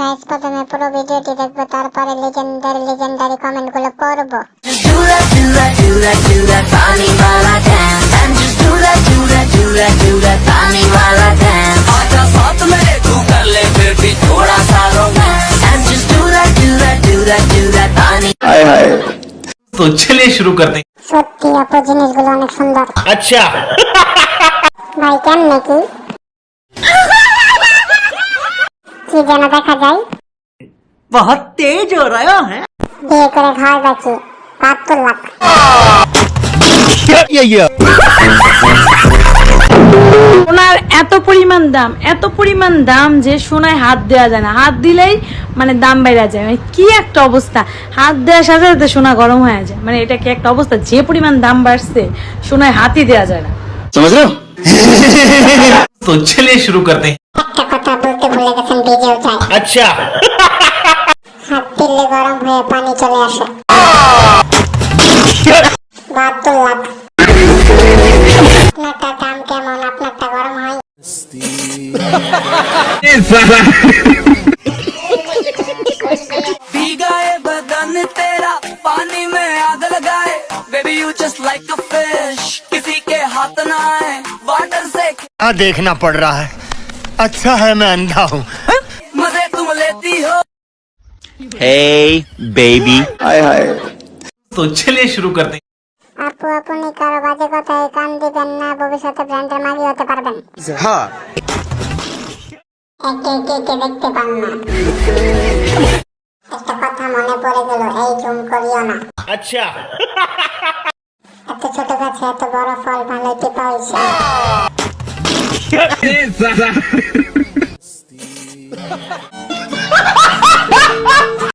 Guys প্রথমে পুরো ভিডিওটি দেখবো, তারপরে লেজেন্ডারি কমেন্টগুলো করব। तो चलिए शुरू करते हैं। সত্যি আপু জিনিসগুলো অনেক সুন্দর। अच्छा ভাই কেমনে কি কি যেন দেখা যায়? बहुत तेज हो रहा है। বিয়ে করে খাওয়া যাচ্ছে ৭২ লাখ। সোনার এত পরিমাণ দাম যে সোনায় হাত দেওয়া যায় না, হাত দিলেই মানে দাম বেড়ে যায়। মানে কি একটা অবস্থা, হাত দেওয়ার সাথে সাথে সোনা গরম হয়ে যায়। মানে এটা কি একটা অবস্থা, যে পরিমাণ দাম বাড়ছে সোনায় হাতই দেওয়া যায় না। समझ रहे हो? तो चलिए शुरू करते हैं। একটা কথা বলতে ভুলে গেছেন, ভিডিও চাই। अच्छा হাত দিলে গরম হয়ে পানি চলে আসে। ৭২ লাখ। আপনারটা দাম কেমন? আপনারটা গরম হয়? भीगाए बदन तेरा पानी में आग लगाए baby you just like a fish किसी के हाथ ना आए वाटर से देखना पड़ रहा है। अच्छा है मैं अंधा हूँ। मजे तुम लेती हो। Hey baby तो चलिए शुरू करते हैं। আপু আপনি কারো বাজে কথায় কান দিবেন না, ভবিষ্যতে ব্র্যান্ডের মাগি হতে পারবেন। हाँ একে দেখতে পান না। একটা কথা মনে পড়ে গেল, এই জুম করিও না। अच्छा এত ছোট গাছে এত বড় ফল, ভালোই টিপা হয়েছে।